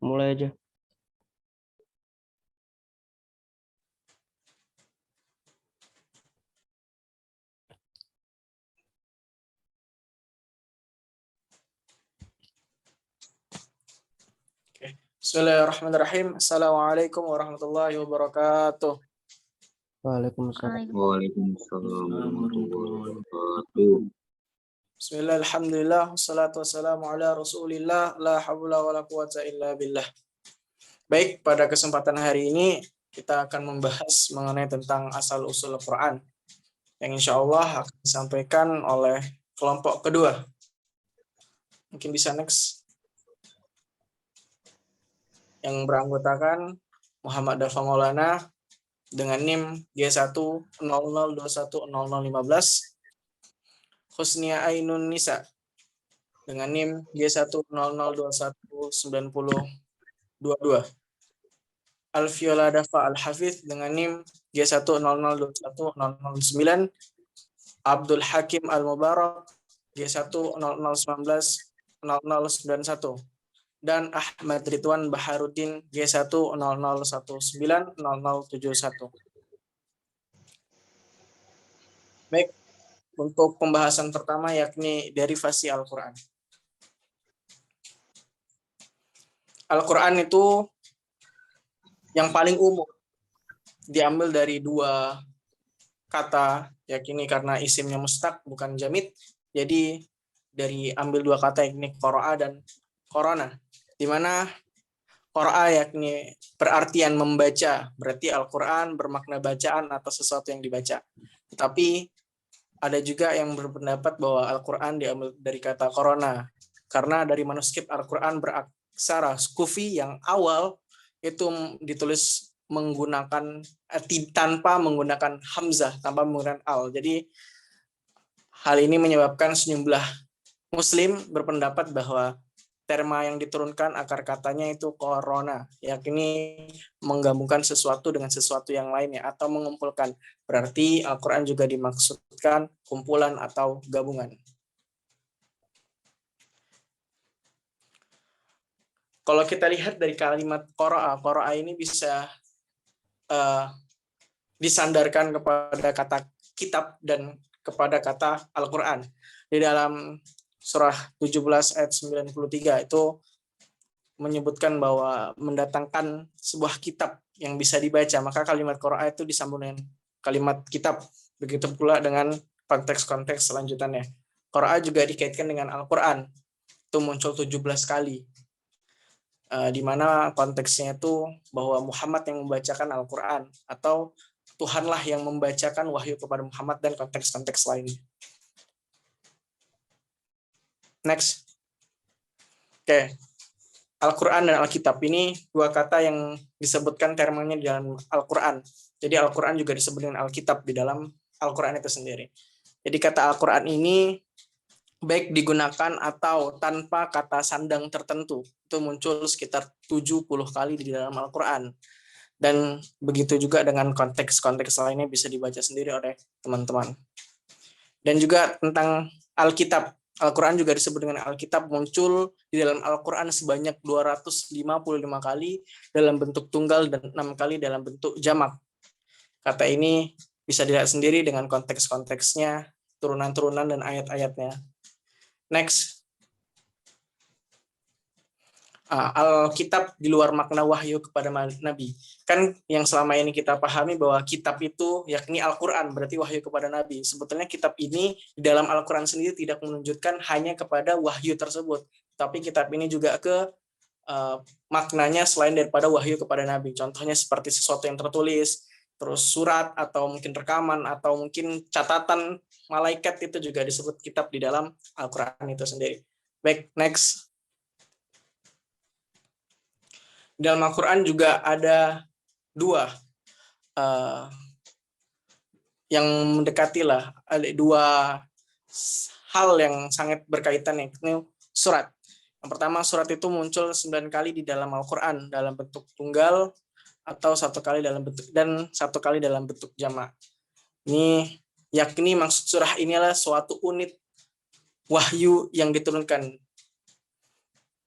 Mulai aja. Bismillahirrahmanirrahim. Assalamualaikum warahmatullahi wabarakatuh. Waalaikumsalam. Waalaikumsalam warahmatullahi wabarakatuh. Bismillah, alhamdulillah, wassalatu wassalamu ala rasulillah, la hawla wa la quwata illa billah. Baik, pada kesempatan hari ini kita akan membahas mengenai tentang asal-usul Al-Quran yang insya Allah akan disampaikan oleh kelompok kedua. Mungkin bisa next. Yang beranggotakan Muhammad Dafa Maulana dengan NIM G100210015, Husnia Ainun Nisa dengan NIM G100219022, Alfiola Dafa Al-Hafidh dengan NIM G100210009, Abdul Hakim Al-Mubarak G100190091, dan Ahmad Ridwan Baharuddin G100190071. Baik, untuk pembahasan pertama yakni derivasi Al-Quran. Al-Quran itu yang paling umum diambil dari dua kata, yakni karena isimnya mustaq bukan jamid, jadi dari ambil dua kata yakni qara'a dan qarana, di mana qara'a yakni perartian membaca, berarti Al-Quran bermakna bacaan atau sesuatu yang dibaca. Tetapi ada juga yang berpendapat bahwa Al-Quran diambil dari kata qarana, karena dari manuskrip Al-Quran beraksara Kufi yang awal itu ditulis menggunakan tanpa menggunakan hamzah, tanpa menggunakan al. Jadi hal ini menyebabkan sejumlah Muslim berpendapat bahwa terma yang diturunkan akar katanya itu korona, yakni menggabungkan sesuatu dengan sesuatu yang lainnya atau mengumpulkan. Berarti Al-Quran juga dimaksudkan kumpulan atau gabungan. Kalau kita lihat dari kalimat qara'a ini bisa disandarkan kepada kata kitab dan kepada kata Al-Quran. Di dalam surah 17 ayat 93 itu menyebutkan bahwa mendatangkan sebuah kitab yang bisa dibaca, maka kalimat qara'a itu disambung dengan kalimat kitab. Begitu pula dengan konteks-konteks selanjutnya. Qara'a juga dikaitkan dengan Al-Quran. Itu muncul 17 kali. Di mana konteksnya itu bahwa Muhammad yang membacakan Al-Quran atau Tuhanlah yang membacakan wahyu kepada Muhammad dan konteks-konteks lainnya. Next. Oke. Al-Quran dan Alkitab ini dua kata yang disebutkan termanya di dalam Al-Quran. Jadi Al-Quran juga disebut dengan Alkitab di dalam Al-Quran itu sendiri. Jadi kata Al-Quran ini baik digunakan atau tanpa kata sandang tertentu. Itu muncul sekitar 70 kali di dalam Al-Quran. Dan begitu juga dengan konteks-konteks lainnya bisa dibaca sendiri oleh teman-teman. Dan juga tentang Alkitab. Al-Quran juga disebut dengan Alkitab, muncul di dalam Al-Quran sebanyak 255 kali dalam bentuk tunggal dan 6 kali dalam bentuk jamak. Kata ini bisa dilihat sendiri dengan konteks-konteksnya, turunan-turunan dan ayat-ayatnya. Next. Alkitab di luar makna wahyu kepada Nabi. Kan yang selama ini kita pahami bahwa kitab itu yakni Al-Quran, berarti wahyu kepada Nabi. Sebetulnya kitab ini di dalam Al-Quran sendiri tidak menunjukkan hanya kepada wahyu tersebut, tapi kitab ini juga ke maknanya selain daripada wahyu kepada Nabi. Contohnya seperti sesuatu yang tertulis, terus surat atau mungkin rekaman atau mungkin catatan malaikat itu juga disebut kitab di dalam Al-Quran itu sendiri. Baik, next. Dalam Al-Quran juga ada dua yang mendekati lah, ada dua hal yang sangat berkaitan, yaitu surat. Yang pertama, surat itu muncul 9 kali di dalam Al-Quran dalam bentuk tunggal atau 1 kali dalam bentuk dan 1 kali dalam bentuk jamak. Ini yakni maksud surah ini adalah suatu unit wahyu yang diturunkan.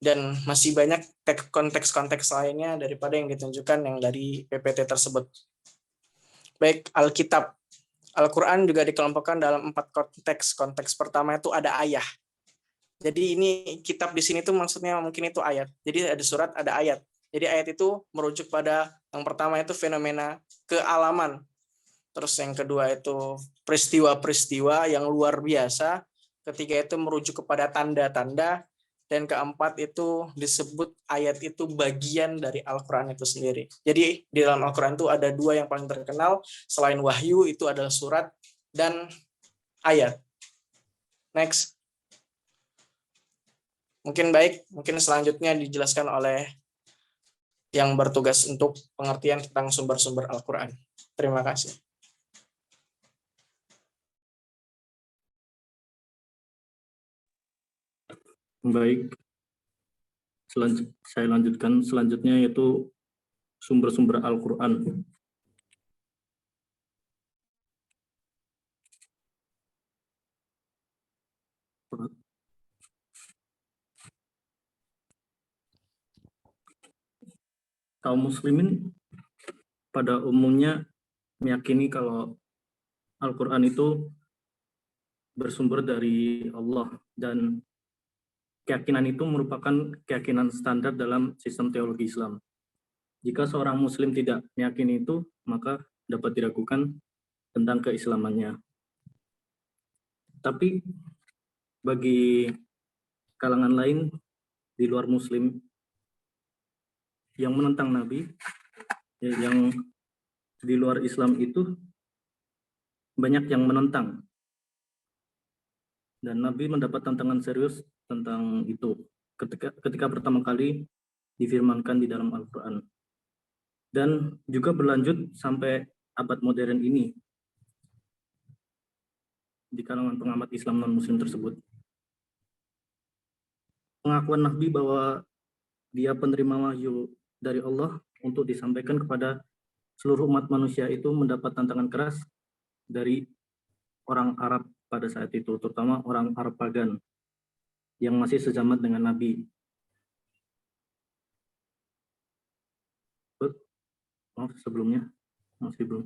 dan masih banyak konteks-konteks lainnya daripada yang ditunjukkan yang dari PPT tersebut. Baik, Alkitab. Al-Quran juga dikelompokkan dalam 4 konteks. Konteks pertama itu ada ayah. Jadi ini kitab di sini tuh maksudnya mungkin itu ayat. Jadi ada surat, ada ayat. Jadi ayat itu merujuk pada yang pertama itu fenomena kealaman. Terus yang kedua itu peristiwa-peristiwa yang luar biasa. Ketiga itu merujuk kepada tanda-tanda. Dan keempat itu disebut ayat itu bagian dari Al-Quran itu sendiri. Jadi di dalam Al-Quran itu ada 2 yang paling terkenal. Selain wahyu itu adalah surat dan ayat. Next. Mungkin selanjutnya dijelaskan oleh yang bertugas untuk pengertian tentang sumber-sumber Al-Quran. Terima kasih. Baik, saya lanjutkan. Selanjutnya yaitu sumber-sumber Al-Quran. Kaum muslimin pada umumnya meyakini kalau Al-Quran itu bersumber dari Allah, dan keyakinan itu merupakan keyakinan standar dalam sistem teologi Islam. Jika seorang muslim tidak meyakini itu, maka dapat diragukan tentang keislamannya. Tapi bagi kalangan lain di luar muslim yang menentang Nabi, yang di luar Islam itu banyak yang menentang. Dan Nabi mendapat tantangan serius tentang itu ketika pertama kali difirmankan di dalam Al-Quran. Dan juga berlanjut sampai abad modern ini di kalangan pengamat Islam non-Muslim tersebut. Pengakuan Nabi bahwa dia penerima wahyu dari Allah untuk disampaikan kepada seluruh umat manusia itu mendapat tantangan keras dari orang Arab pada saat itu, terutama orang Arab pagan yang masih sejaman dengan Nabi. Maaf, sebelumnya masih belum.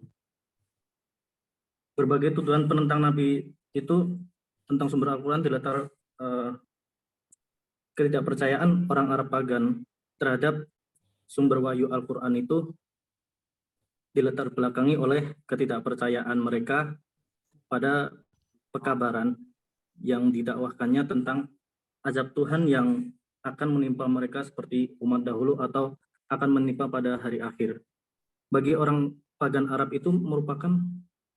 Berbagai tuduhan penentang Nabi itu tentang sumber Al-Quran dilatar ketidakpercayaan orang Arab pagan terhadap sumber wahyu Al-Quran itu dilatar belakangi oleh ketidakpercayaan mereka pada pekabaran yang didakwahkannya tentang azab Tuhan yang akan menimpa mereka seperti umat dahulu atau akan menimpa pada hari akhir. Bagi orang pagan Arab itu merupakan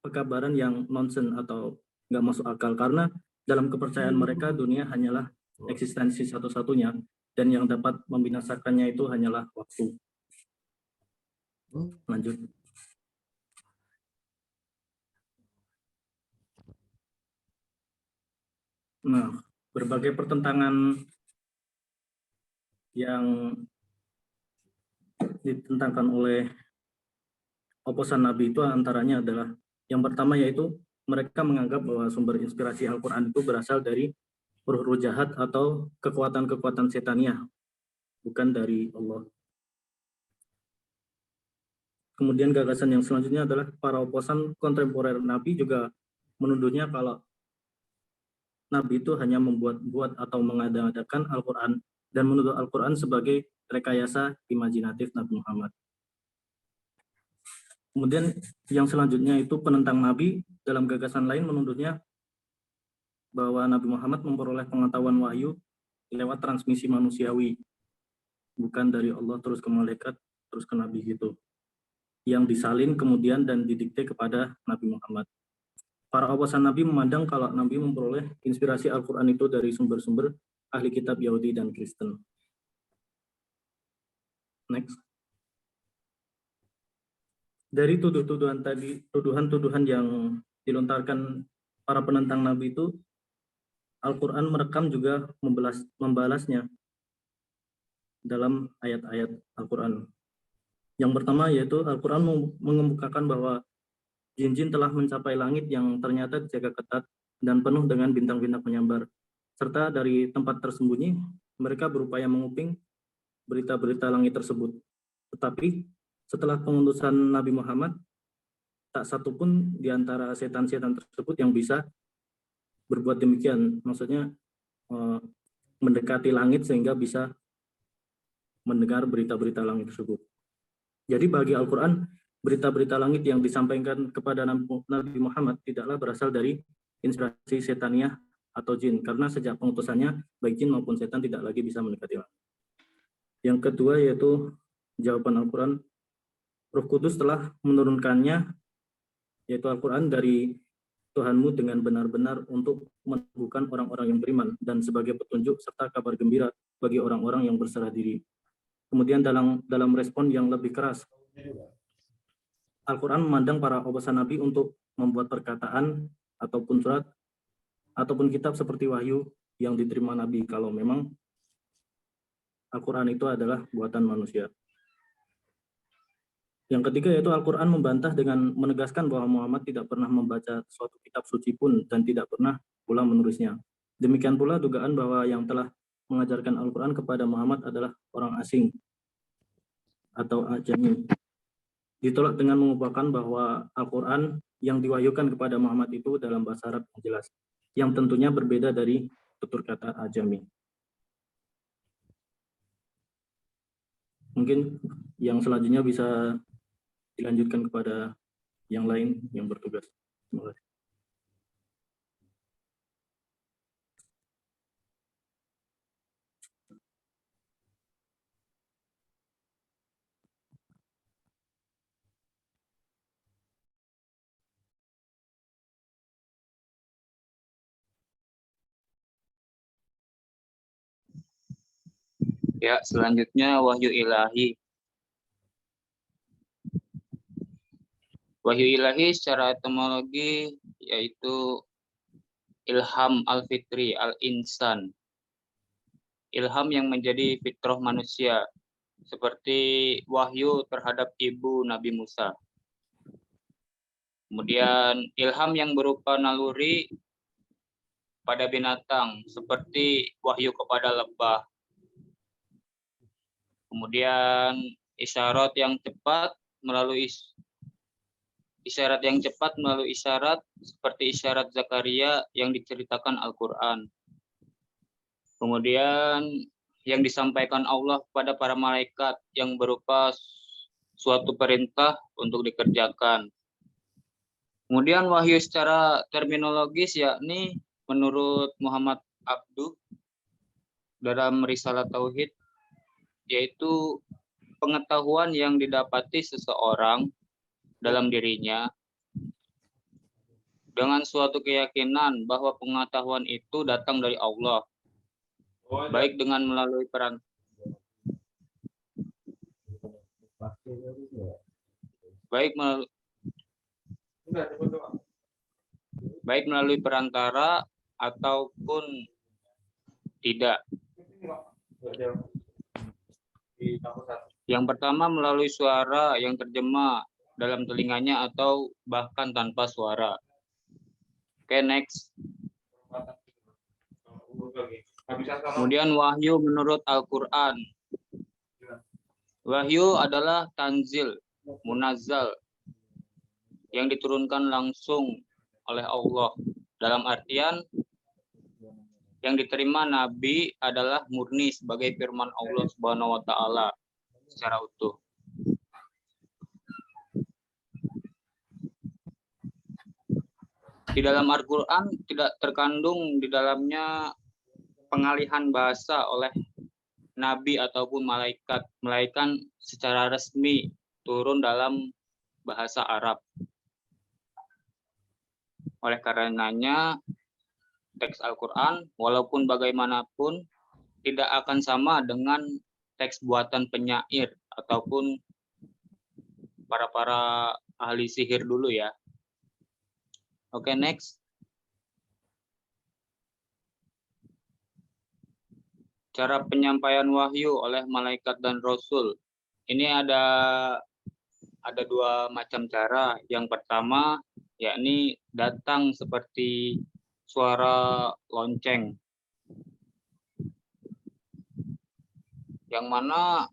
pekabaran yang nonsen atau nggak masuk akal, karena dalam kepercayaan mereka dunia hanyalah eksistensi satu-satunya dan yang dapat membinasakannya itu hanyalah waktu. Lanjut. Nah, berbagai pertentangan yang ditentangkan oleh oposan Nabi itu antaranya adalah yang pertama yaitu mereka menganggap bahwa sumber inspirasi Al-Quran itu berasal dari ruh-ruh jahat atau kekuatan-kekuatan setaniah, bukan dari Allah. Kemudian gagasan yang selanjutnya adalah para oposan kontemporer Nabi juga menuduhnya kalau Nabi itu hanya membuat-buat atau mengada-adakan Al-Quran dan menuduh Al-Quran sebagai rekayasa imajinatif Nabi Muhammad. Kemudian yang selanjutnya itu penentang Nabi dalam gagasan lain menuduhnya bahwa Nabi Muhammad memperoleh pengetahuan wahyu lewat transmisi manusiawi, bukan dari Allah terus ke malaikat, terus ke Nabi gitu, yang disalin kemudian dan didikte kepada Nabi Muhammad. Para oposan Nabi memandang kalau Nabi memperoleh inspirasi Al-Quran itu dari sumber-sumber ahli kitab Yahudi dan Kristen. Next. Dari tuduhan-tuduhan yang dilontarkan para penentang Nabi itu, Al-Quran merekam juga membalasnya dalam ayat-ayat Al-Quran. Yang pertama yaitu Al-Quran mengemukakan bahwa jin-jin telah mencapai langit yang ternyata dijaga ketat dan penuh dengan bintang-bintang penyambar, serta dari tempat tersembunyi mereka berupaya menguping berita-berita langit tersebut. Tetapi setelah pengutusan Nabi Muhammad, tak satu pun di antara setan-setan tersebut yang bisa berbuat demikian. Maksudnya mendekati langit sehingga bisa mendengar berita-berita langit tersebut. Jadi bagi Al-Quran, berita-berita langit yang disampaikan kepada Nabi Muhammad tidaklah berasal dari inspirasi setaniah atau jin, karena sejak pengutusannya, baik jin maupun setan tidak lagi bisa mendekati langit. Yang kedua yaitu jawaban Al-Quran, Roh Kudus telah menurunkannya, yaitu Al-Quran, dari Tuhanmu dengan benar-benar untuk meneguhkan orang-orang yang beriman dan sebagai petunjuk serta kabar gembira bagi orang-orang yang berserah diri. Kemudian dalam respon yang lebih keras, Al-Quran memandang para utusan Nabi untuk membuat perkataan ataupun surat ataupun kitab seperti wahyu yang diterima Nabi kalau memang Al-Quran itu adalah buatan manusia. Yang ketiga yaitu Al-Quran membantah dengan menegaskan bahwa Muhammad tidak pernah membaca suatu kitab suci pun dan tidak pernah pula menulisnya. Demikian pula dugaan bahwa yang telah mengajarkan Al-Quran kepada Muhammad adalah orang asing atau ajami. Ditolak dengan mengupakan bahwa Al-Quran yang diwahyukan kepada Muhammad itu dalam bahasa Arab yang jelas, yang tentunya berbeda dari tutur kata ajami. Mungkin yang selanjutnya bisa dilanjutkan kepada yang lain yang bertugas. Terima kasih. Ya, selanjutnya wahyu ilahi. Wahyu ilahi secara etimologi yaitu ilham al-fitri al-insan. Ilham yang menjadi fitrah manusia, seperti wahyu terhadap ibu Nabi Musa. Kemudian ilham yang berupa naluri pada binatang, seperti wahyu kepada lebah. Kemudian isyarat yang cepat melalui isyarat seperti isyarat Zakaria yang diceritakan Al-Quran. Kemudian yang disampaikan Allah kepada para malaikat yang berupa suatu perintah untuk dikerjakan. Kemudian wahyu secara terminologis yakni menurut Muhammad Abduh dalam Risalah Tauhid, yaitu pengetahuan yang didapati seseorang dalam dirinya dengan suatu keyakinan bahwa pengetahuan itu datang dari Allah, baik dengan melalui perantara ataupun tidak. Yang pertama melalui suara yang terjemah dalam telinganya atau bahkan tanpa suara. Oke, next. Kemudian wahyu menurut Al-Quran. Wahyu adalah tanzil, munazzal, yang diturunkan langsung oleh Allah. Dalam artian yang diterima Nabi adalah murni sebagai firman Allah Subhanahu wa Ta'ala secara utuh. Di dalam Al-Quran tidak terkandung di dalamnya pengalihan bahasa oleh Nabi ataupun malaikat, melainkan secara resmi turun dalam bahasa Arab. Oleh karenanya, teks Al-Quran walaupun bagaimanapun tidak akan sama dengan teks buatan penyair ataupun para ahli sihir dulu ya. Oke, next. Cara penyampaian wahyu oleh malaikat dan rasul. Ini ada dua macam cara. Yang pertama yakni datang seperti suara lonceng. yang mana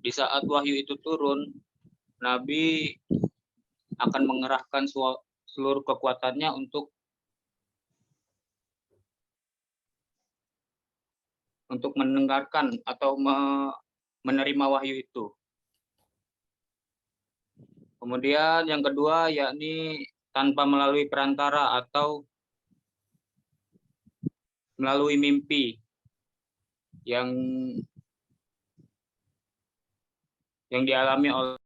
di saat wahyu itu turun, Nabi akan mengerahkan seluruh kekuatannya untuk mendengarkan atau menerima wahyu itu. Kemudian yang kedua yakni tanpa melalui perantara atau melalui mimpi yang dialami oleh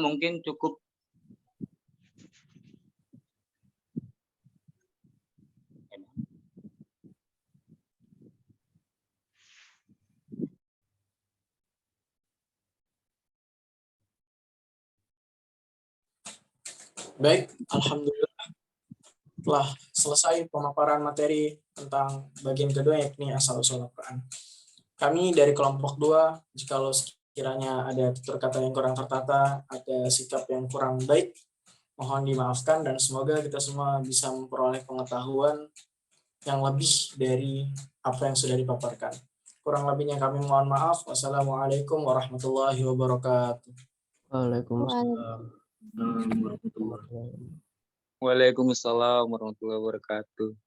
mungkin cukup Baik, alhamdulillah telah selesai pemaparan materi tentang bagian kedua yakni asal-usul Al-Quran. Kami dari kelompok 2, jikalau sekiranya ada tutur kata yang kurang tertata, ada sikap yang kurang baik, mohon dimaafkan dan semoga kita semua bisa memperoleh pengetahuan yang lebih dari apa yang sudah dipaparkan. Kurang lebihnya kami mohon maaf. Wassalamualaikum warahmatullahi wabarakatuh. Waalaikumsalam. warahmatullahi wabarakatuh. Waalaikumsalam warahmatullahi wabarakatuh.